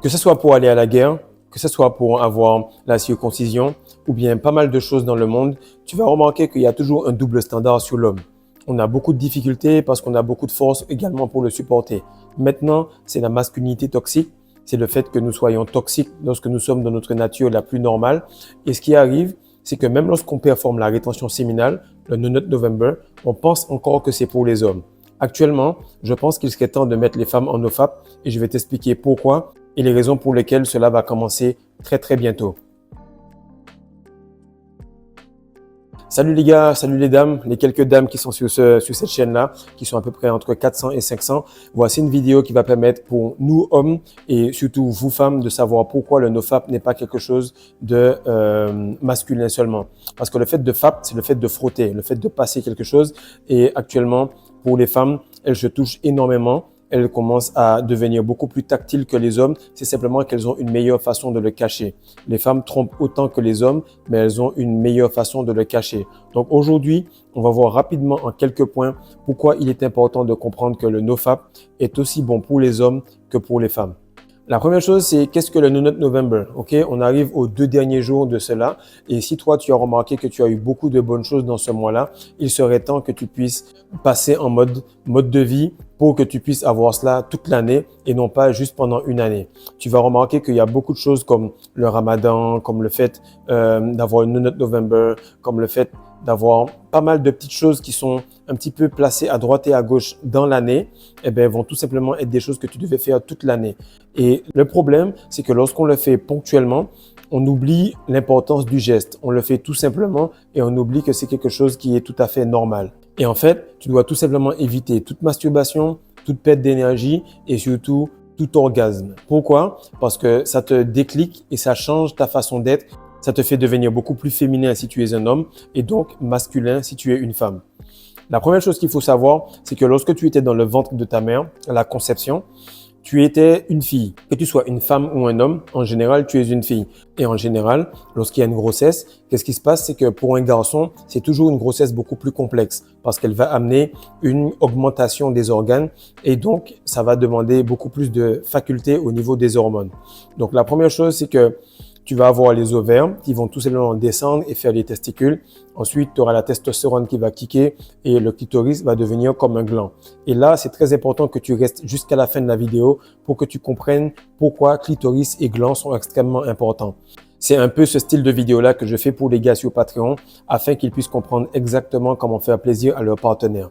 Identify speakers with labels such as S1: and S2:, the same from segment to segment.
S1: Que ce soit pour aller à la guerre, que ce soit pour avoir la circoncision ou bien pas mal de choses dans le monde, tu vas remarquer qu'il y a toujours un double standard sur l'homme. On a beaucoup de difficultés parce qu'on a beaucoup de force également pour le supporter. Maintenant, c'est la masculinité toxique. C'est le fait que nous soyons toxiques lorsque nous sommes dans notre nature la plus normale. Et ce qui arrive, c'est que même lorsqu'on performe la rétention séminale, le No Nut November, on pense encore que c'est pour les hommes. Actuellement, je pense qu'il serait temps de mettre les femmes en NoFap et je vais t'expliquer pourquoi et les raisons pour lesquelles cela va commencer très bientôt. Salut les gars, salut les dames, les quelques dames qui sont sur cette chaîne-là, qui sont à peu près entre 400 et 500. Voici une vidéo qui va permettre pour nous hommes et surtout vous femmes de savoir pourquoi le NoFap n'est pas quelque chose de masculin seulement. Parce que le fait de FAP, c'est le fait de frotter, le fait de passer quelque chose. Et actuellement, pour les femmes, elles se touchent énormément. Elles commencent à devenir beaucoup plus tactiles que les hommes. C'est simplement qu'elles ont une meilleure façon de le cacher. Les femmes trompent autant que les hommes, mais elles ont une meilleure façon de le cacher. Donc aujourd'hui, on va voir rapidement en quelques points pourquoi il est important de comprendre que le NoFap est aussi bon pour les hommes que pour les femmes. La première chose, c'est qu'est-ce que le No Nut November? Ok, on arrive aux 2 derniers jours de cela. Et si toi, tu as remarqué que tu as eu beaucoup de bonnes choses dans ce mois-là, il serait temps que tu puisses passer en mode de vie pour que tu puisses avoir cela toute l'année et non pas juste pendant une année. Tu vas remarquer qu'il y a beaucoup de choses comme le Ramadan, comme le fait d'avoir une No Nut November, comme le fait d'avoir pas mal de petites choses qui sont un petit peu placées à droite et à gauche dans l'année, eh bien, vont tout simplement être des choses que tu devais faire toute l'année. Et le problème, c'est que lorsqu'on le fait ponctuellement, on oublie l'importance du geste. On le fait tout simplement et on oublie que c'est quelque chose qui est tout à fait normal. Et en fait, tu dois tout simplement éviter toute masturbation, toute perte d'énergie et surtout tout orgasme. Pourquoi? Parce que ça te déclic et ça change ta façon d'être. Ça te fait devenir beaucoup plus féminin si tu es un homme et donc masculin si tu es une femme. La première chose qu'il faut savoir, c'est que lorsque tu étais dans le ventre de ta mère, à la conception, tu étais une fille. Que tu sois une femme ou un homme, en général, tu es une fille. Et en général, lorsqu'il y a une grossesse, qu'est-ce qui se passe? C'est que pour un garçon, c'est toujours une grossesse beaucoup plus complexe parce qu'elle va amener une augmentation des organes et donc, ça va demander beaucoup plus de facultés au niveau des hormones. Donc, la première chose, c'est que tu vas avoir les ovaires qui vont tout simplement descendre et faire les testicules. Ensuite, tu auras la testostérone qui va kicker et le clitoris va devenir comme un gland. Et là, c'est très important que tu restes jusqu'à la fin de la vidéo pour que tu comprennes pourquoi clitoris et gland sont extrêmement importants. C'est un peu ce style de vidéo-là que je fais pour les gars sur Patreon afin qu'ils puissent comprendre exactement comment faire plaisir à leur partenaire.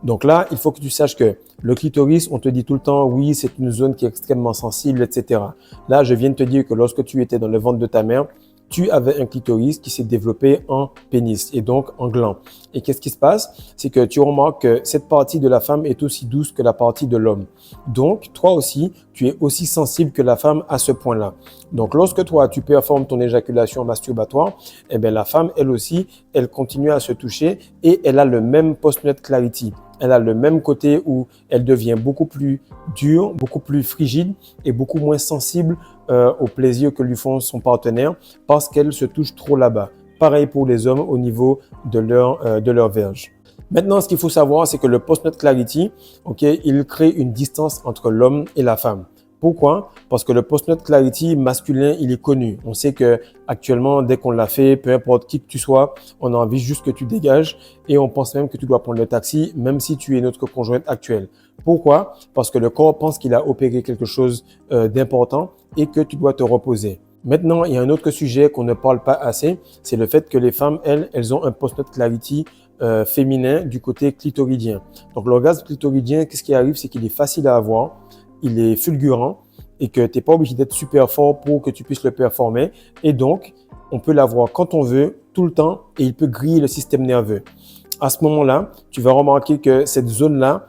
S1: Donc là, il faut que tu saches que le clitoris, on te dit tout le temps, oui, c'est une zone qui est extrêmement sensible, etc. Là, je viens de te dire que lorsque tu étais dans le ventre de ta mère, tu avais un clitoris qui s'est développé en pénis et donc en gland. Et qu'est-ce qui se passe? C'est que tu remarques que cette partie de la femme est aussi douce que la partie de l'homme. Donc, toi aussi, tu es aussi sensible que la femme à ce point-là. Donc, lorsque toi, tu performes ton éjaculation masturbatoire, eh bien, la femme, elle aussi, elle continue à se toucher et elle a le même post-nut clarity. Elle a le même côté où elle devient beaucoup plus dure, beaucoup plus frigide et beaucoup moins sensible au plaisir que lui font son partenaire parce qu'elle se touche trop là-bas. Pareil pour les hommes au niveau de leur verge. Maintenant, ce qu'il faut savoir, c'est que le post-nut clarity, il crée une distance entre l'homme et la femme. Pourquoi? Parce que le post-nut clarity masculin, il est connu. On sait que actuellement, dès qu'on l'a fait, peu importe qui que tu sois, on a envie juste que tu dégages et on pense même que tu dois prendre le taxi, même si tu es notre conjointe actuelle. Pourquoi? Parce que le corps pense qu'il a opéré quelque chose d'important et que tu dois te reposer. Maintenant, il y a un autre sujet qu'on ne parle pas assez, c'est le fait que les femmes, elles ont un post-nut clarity féminin du côté clitoridien. Donc, l'orgasme clitoridien, qu'est-ce qui arrive? C'est qu'il est facile à avoir, il est fulgurant et que tu n'es pas obligé d'être super fort pour que tu puisses le performer. Et donc, on peut l'avoir quand on veut, tout le temps, et il peut griller le système nerveux. À ce moment-là, tu vas remarquer que cette zone-là,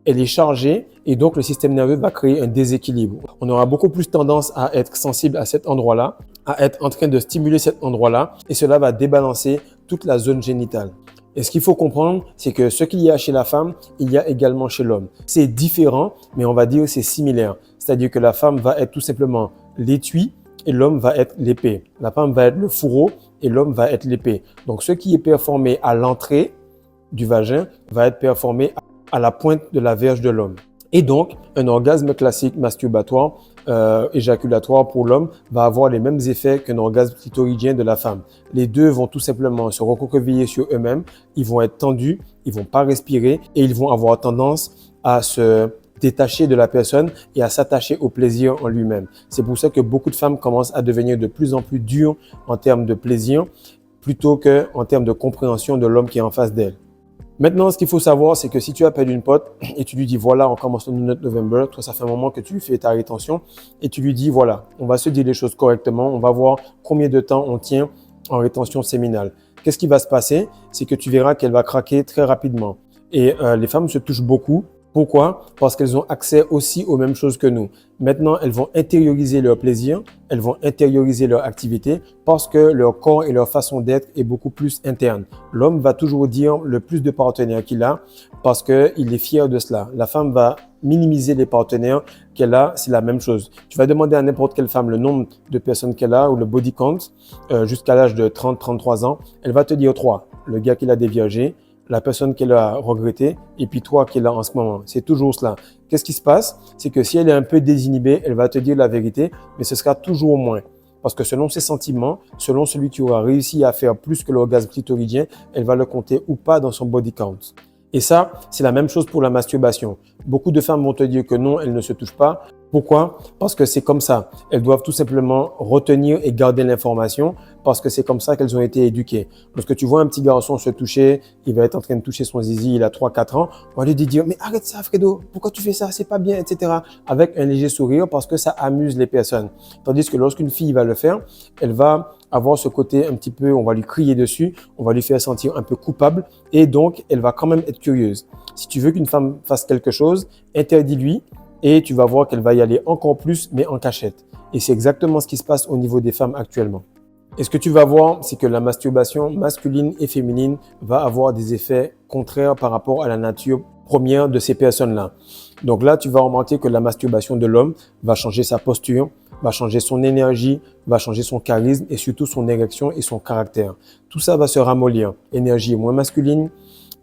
S1: elle est chargée et donc le système nerveux va créer un déséquilibre. On aura beaucoup plus tendance à être sensible à cet endroit-là, à être en train de stimuler cet endroit-là et cela va débalancer toute la zone génitale. Et ce qu'il faut comprendre, c'est que ce qu'il y a chez la femme, il y a également chez l'homme. C'est différent, mais on va dire que c'est similaire. C'est-à-dire que la femme va être tout simplement l'étui et l'homme va être l'épée. La femme va être le fourreau et l'homme va être l'épée. Donc, ce qui est performé à l'entrée du vagin va être performé à la pointe de la verge de l'homme. Et donc, un orgasme classique masturbatoire, éjaculatoire pour l'homme va avoir les mêmes effets qu'un orgasme clitoridien de la femme. Les deux vont tout simplement se recroqueviller sur eux-mêmes, ils vont être tendus, ils vont pas respirer et ils vont avoir tendance à se détacher de la personne et à s'attacher au plaisir en lui-même. C'est pour ça que beaucoup de femmes commencent à devenir de plus en plus dures en termes de plaisir plutôt qu'en termes de compréhension de l'homme qui est en face d'elle. Maintenant, ce qu'il faut savoir, c'est que si tu appelles une pote et tu lui dis, voilà, on commence le 9 novembre, toi, ça fait un moment que tu fais ta rétention et tu lui dis, voilà, on va se dire les choses correctement, on va voir combien de temps on tient en rétention séminale. Qu'est-ce qui va se passer? C'est que tu verras qu'elle va craquer très rapidement. Et les femmes se touchent beaucoup. Pourquoi? Parce qu'elles ont accès aussi aux mêmes choses que nous. Maintenant, elles vont intérioriser leur plaisir, elles vont intérioriser leur activité parce que leur corps et leur façon d'être est beaucoup plus interne. L'homme va toujours dire le plus de partenaires qu'il a parce qu'il est fier de cela. La femme va minimiser les partenaires qu'elle a, c'est la même chose. Tu vas demander à n'importe quelle femme le nombre de personnes qu'elle a ou le body count jusqu'à l'âge de 30-33 ans. Elle va te dire 3. Le gars qui l'a déviergé, la personne qu'elle a regrettée et puis toi qui est là en ce moment. C'est toujours cela. Qu'est-ce qui se passe? C'est que si elle est un peu désinhibée, elle va te dire la vérité, mais ce sera toujours moins. Parce que selon ses sentiments, selon celui qui aura réussi à faire plus que l'orgasme clitoridien, elle va le compter ou pas dans son body count. Et ça, c'est la même chose pour la masturbation. Beaucoup de femmes vont te dire que non, elles ne se touchent pas. Pourquoi? Parce que c'est comme ça. Elles doivent tout simplement retenir et garder l'information parce que c'est comme ça qu'elles ont été éduquées. Lorsque tu vois un petit garçon se toucher, il va être en train de toucher son zizi, il a 3-4 ans, on va lui dire « Mais arrête ça, Fredo, pourquoi tu fais ça? C'est pas bien, etc. » avec un léger sourire parce que ça amuse les personnes. Tandis que lorsqu'une fille va le faire, elle va avoir ce côté un petit peu, on va lui crier dessus, on va lui faire sentir un peu coupable et donc elle va quand même être curieuse. Si tu veux qu'une femme fasse quelque chose, interdis-lui et tu vas voir qu'elle va y aller encore plus mais en cachette. Et c'est exactement ce qui se passe au niveau des femmes actuellement. Et ce que tu vas voir, c'est que la masturbation masculine et féminine va avoir des effets contraires par rapport à la nature première de ces personnes-là. Donc là, tu vas remarquer que la masturbation de l'homme va changer sa posture, va changer son énergie, va changer son charisme et surtout son érection et son caractère. Tout ça va se ramollir. Énergie moins masculine,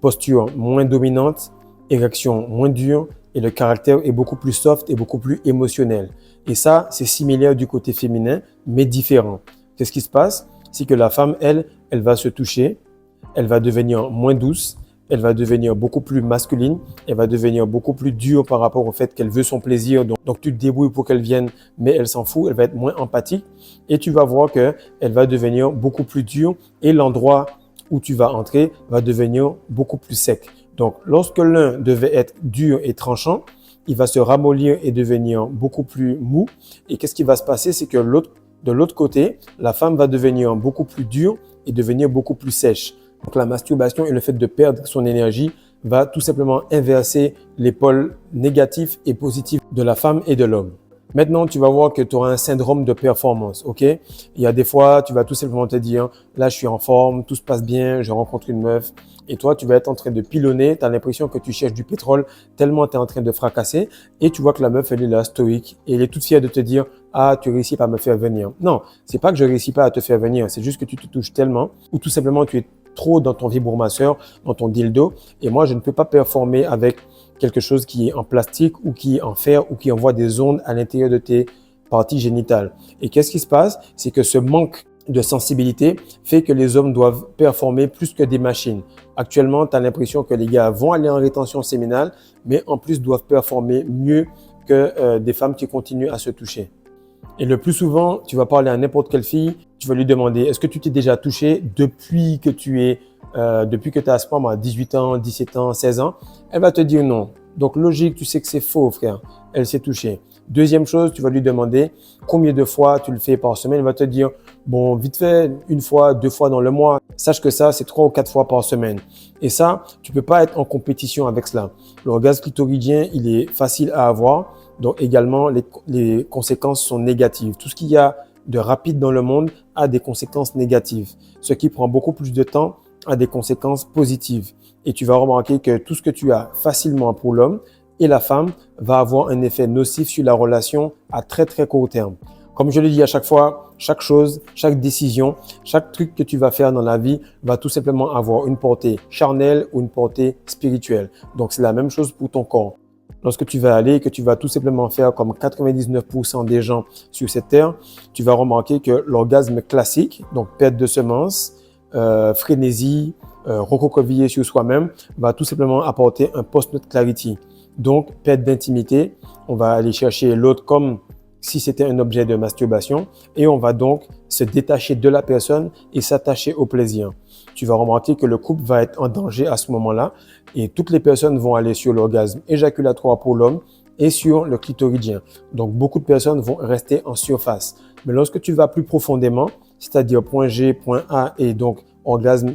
S1: posture moins dominante, érection moins dure et le caractère est beaucoup plus soft et beaucoup plus émotionnel. Et ça, c'est similaire du côté féminin, mais différent. Qu'est-ce qui se passe? C'est que la femme, elle va se toucher, elle va devenir moins douce, elle va devenir beaucoup plus masculine, elle va devenir beaucoup plus dure par rapport au fait qu'elle veut son plaisir. Donc tu te débrouilles pour qu'elle vienne, mais elle s'en fout, elle va être moins empathique et tu vas voir qu'elle va devenir beaucoup plus dure et l'endroit où tu vas entrer va devenir beaucoup plus sec. Donc lorsque l'un devait être dur et tranchant, il va se ramollir et devenir beaucoup plus mou. Et qu'est-ce qui va se passer? C'est que de l'autre côté, la femme va devenir beaucoup plus dure et devenir beaucoup plus sèche. Donc la masturbation et le fait de perdre son énergie va tout simplement inverser les pôles négatifs et positifs de la femme et de l'homme. Maintenant, tu vas voir que tu auras un syndrome de performance, ok? Il y a des fois, tu vas tout simplement te dire, là, je suis en forme, tout se passe bien, je rencontre une meuf. Et toi, tu vas être en train de pilonner, tu as l'impression que tu cherches du pétrole tellement tu es en train de fracasser. Et tu vois que la meuf, elle est là, stoïque. Et elle est toute fière de te dire, ah, tu réussis pas à me faire venir. Non, c'est pas que je réussis pas à te faire venir, c'est juste que tu te touches tellement ou tout simplement tu es trop dans ton vibromasseur, dans ton dildo. Et moi, je ne peux pas performer avec quelque chose qui est en plastique ou qui est en fer ou qui envoie des ondes à l'intérieur de tes parties génitales. Et qu'est-ce qui se passe? C'est que ce manque de sensibilité fait que les hommes doivent performer plus que des machines. Actuellement, tu as l'impression que les gars vont aller en rétention séminale, mais en plus doivent performer mieux que des femmes qui continuent à se toucher. Et le plus souvent, tu vas parler à n'importe quelle fille, tu vas lui demander, est-ce que tu t'es déjà touché depuis que tu as, je sais pas moi, 18 ans, 17 ans, 16 ans? Elle va te dire non. Donc logique, tu sais que c'est faux, frère. Elle s'est touchée. Deuxième chose, tu vas lui demander combien de fois tu le fais par semaine. Elle va te dire, bon, vite fait, 1 fois, 2 fois dans le mois. Sache que ça, c'est 3 ou 4 fois par semaine. Et ça, tu peux pas être en compétition avec cela. L'orgasme clitoridien, il est facile à avoir. Donc également, les conséquences sont négatives. Tout ce qu'il y a de rapide dans le monde a des conséquences négatives. Ce qui prend beaucoup plus de temps a des conséquences positives. Et tu vas remarquer que tout ce que tu as facilement pour l'homme et la femme va avoir un effet nocif sur la relation à très très court terme. Comme je le dis à chaque fois, chaque chose, chaque décision, chaque truc que tu vas faire dans la vie va tout simplement avoir une portée charnelle ou une portée spirituelle. Donc c'est la même chose pour ton corps. Lorsque tu vas aller et que tu vas tout simplement faire comme 99% des gens sur cette terre, tu vas remarquer que l'orgasme classique, donc perte de semences, frénésie, recroquevillé sur soi-même, va tout simplement apporter un post-nut clarity. Donc, perte d'intimité, on va aller chercher l'autre comme si c'était un objet de masturbation et on va donc se détacher de la personne et s'attacher au plaisir. Tu vas remarquer que le couple va être en danger à ce moment-là et toutes les personnes vont aller sur l'orgasme éjaculatoire pour l'homme et sur le clitoridien. Donc, beaucoup de personnes vont rester en surface. Mais lorsque tu vas plus profondément, c'est-à-dire point G, point A et donc orgasme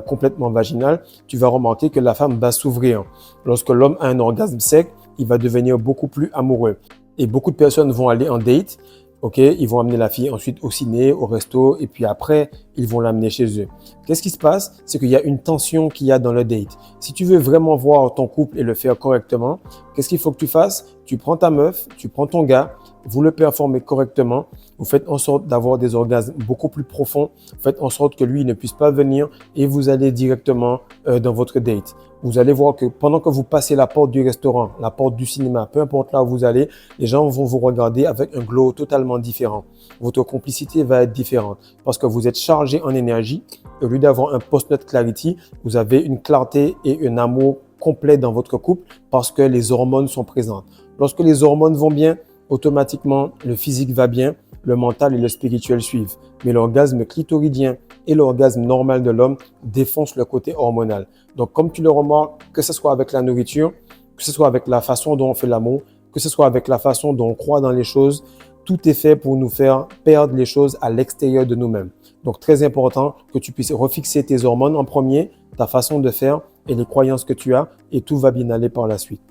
S1: complètement vaginal, tu vas remarquer que la femme va s'ouvrir. Lorsque l'homme a un orgasme sec, il va devenir beaucoup plus amoureux. Et beaucoup de personnes vont aller en date, ok, ils vont amener la fille ensuite au ciné, au resto, et puis après, ils vont l'amener chez eux. Qu'est-ce qui se passe? C'est qu'il y a une tension qu'il y a dans le date. Si tu veux vraiment voir ton couple et le faire correctement, qu'est-ce qu'il faut que tu fasses? Tu prends ta meuf, tu prends ton gars, vous le performez correctement, vous faites en sorte d'avoir des orgasmes beaucoup plus profonds, vous faites en sorte que lui ne puisse pas venir et vous allez directement dans votre date. Vous allez voir que pendant que vous passez la porte du restaurant, la porte du cinéma, peu importe là où vous allez, les gens vont vous regarder avec un glow totalement différent. Votre complicité va être différente parce que vous êtes chargé en énergie. Au lieu d'avoir un post-nut clarity, vous avez une clarté et un amour complet dans votre couple parce que les hormones sont présentes. Lorsque les hormones vont bien, automatiquement, le physique va bien, le mental et le spirituel suivent. Mais l'orgasme clitoridien et l'orgasme normal de l'homme défoncent le côté hormonal. Donc, comme tu le remarques, que ce soit avec la nourriture, que ce soit avec la façon dont on fait l'amour, que ce soit avec la façon dont on croit dans les choses, tout est fait pour nous faire perdre les choses à l'extérieur de nous-mêmes. Donc, très important que tu puisses refixer tes hormones en premier, ta façon de faire et les croyances que tu as et tout va bien aller par la suite.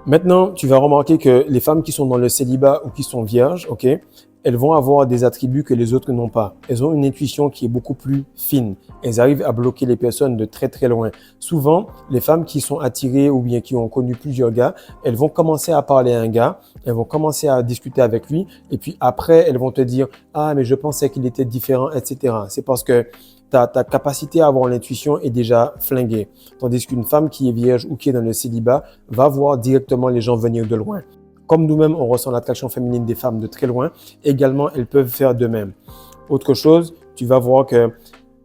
S1: Maintenant, tu vas remarquer que les femmes qui sont dans le célibat ou qui sont vierges, ok, elles vont avoir des attributs que les autres n'ont pas. Elles ont une intuition qui est beaucoup plus fine. Elles arrivent à bloquer les personnes de très très loin. Souvent, les femmes qui sont attirées ou bien qui ont connu plusieurs gars, elles vont commencer à parler à un gars, elles vont commencer à discuter avec lui et puis après, elles vont te dire « Ah, mais je pensais qu'il était différent, etc. » C'est parce que ta capacité à avoir l'intuition est déjà flinguée. Tandis qu'une femme qui est vierge ou qui est dans le célibat va voir directement les gens venir de loin. Comme nous-mêmes, on ressent l'attraction féminine des femmes de très loin, également, elles peuvent faire de même. Autre chose, tu vas voir que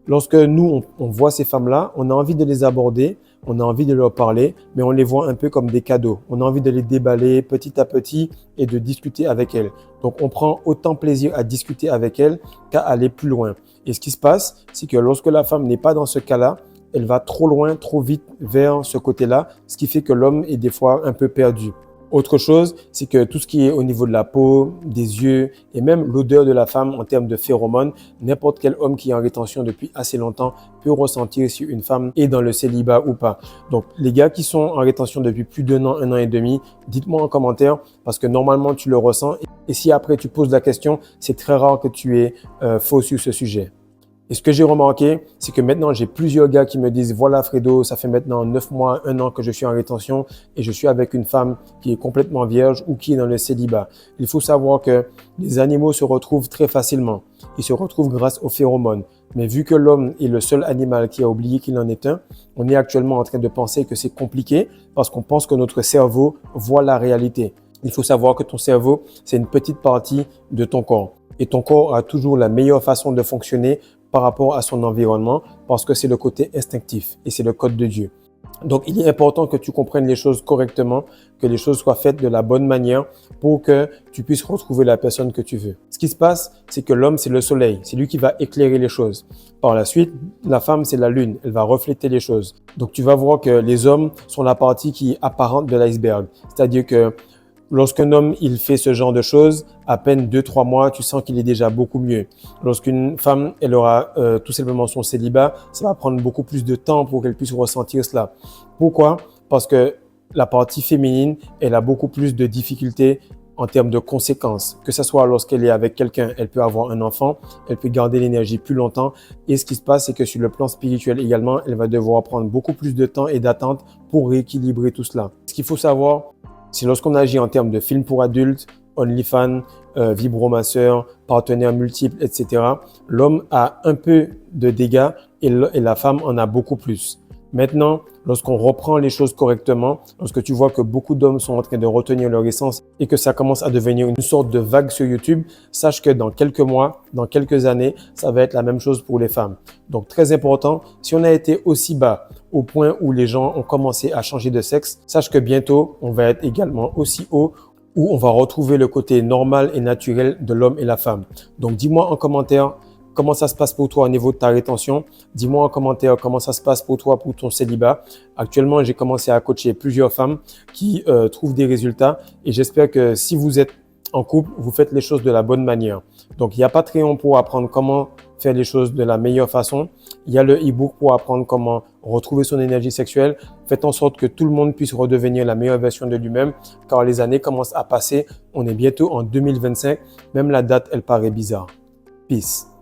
S1: lorsque nous, on voit ces femmes-là, on a envie de les aborder, on a envie de leur parler, mais on les voit un peu comme des cadeaux. On a envie de les déballer petit à petit et de discuter avec elles. Donc, on prend autant plaisir à discuter avec elles qu'à aller plus loin. Et ce qui se passe, c'est que lorsque la femme n'est pas dans ce cas-là, elle va trop loin, trop vite vers ce côté-là, ce qui fait que l'homme est des fois un peu perdu. Autre chose, c'est que tout ce qui est au niveau de la peau, des yeux et même l'odeur de la femme en termes de phéromones, n'importe quel homme qui est en rétention depuis assez longtemps peut ressentir si une femme est dans le célibat ou pas. Donc, les gars qui sont en rétention depuis plus un an et demi, dites-moi en commentaire parce que normalement tu le ressens et si après tu poses la question, c'est très rare que tu aies faux sur ce sujet. Et ce que j'ai remarqué, c'est que maintenant, j'ai plusieurs gars qui me disent « Voilà Fredo, ça fait maintenant 9 mois, 1 an que je suis en rétention et je suis avec une femme qui est complètement vierge ou qui est dans le célibat. » Il faut savoir que les animaux se retrouvent très facilement. Ils se retrouvent grâce aux phéromones. Mais vu que l'homme est le seul animal qui a oublié qu'il en est un, on est actuellement en train de penser que c'est compliqué parce qu'on pense que notre cerveau voit la réalité. Il faut savoir que ton cerveau, c'est une petite partie de ton corps. Et ton corps a toujours la meilleure façon de fonctionner par rapport à son environnement parce que c'est le côté instinctif et c'est le code de Dieu. Donc, il est important que tu comprennes les choses correctement, que les choses soient faites de la bonne manière pour que tu puisses retrouver la personne que tu veux. Ce qui se passe, c'est que l'homme, c'est le soleil. C'est lui qui va éclairer les choses. Par la suite, la femme, c'est la lune. Elle va refléter les choses. Donc, tu vas voir que les hommes sont la partie qui est apparente de l'iceberg. C'est-à-dire que lorsqu'un homme, il fait ce genre de choses, à peine 2-3 mois, tu sens qu'il est déjà beaucoup mieux. Lorsqu'une femme, elle aura tout simplement son célibat, ça va prendre beaucoup plus de temps pour qu'elle puisse ressentir cela. Pourquoi? Parce que la partie féminine, elle a beaucoup plus de difficultés en termes de conséquences. Que ce soit lorsqu'elle est avec quelqu'un, elle peut avoir un enfant, elle peut garder l'énergie plus longtemps. Et ce qui se passe, c'est que sur le plan spirituel également, elle va devoir prendre beaucoup plus de temps et d'attente pour rééquilibrer tout cela. Ce qu'il faut savoir, c'est lorsqu'on agit en termes de films pour adultes, OnlyFans, vibromasseur, partenaires multiples, etc., l'homme a un peu de dégâts et la femme en a beaucoup plus. Maintenant, lorsqu'on reprend les choses correctement, lorsque tu vois que beaucoup d'hommes sont en train de retenir leur essence et que ça commence à devenir une sorte de vague sur YouTube, sache que dans quelques mois, dans quelques années, ça va être la même chose pour les femmes. Donc, très important, si on a été aussi bas au point où les gens ont commencé à changer de sexe, sache que bientôt, on va être également aussi haut où on va retrouver le côté normal et naturel de l'homme et la femme. Donc, dis-moi en commentaire comment ça se passe pour toi au niveau de ta rétention. Dis-moi en commentaire comment ça se passe pour toi pour ton célibat. Actuellement, j'ai commencé à coacher plusieurs femmes qui trouvent des résultats et j'espère que si vous êtes en couple, vous faites les choses de la bonne manière. Donc, il y a Patreon pour apprendre comment faire les choses de la meilleure façon. Il y a le e-book pour apprendre comment retrouver son énergie sexuelle. Faites en sorte que tout le monde puisse redevenir la meilleure version de lui-même car les années commencent à passer. On est bientôt en 2025. Même la date, elle paraît bizarre. Peace.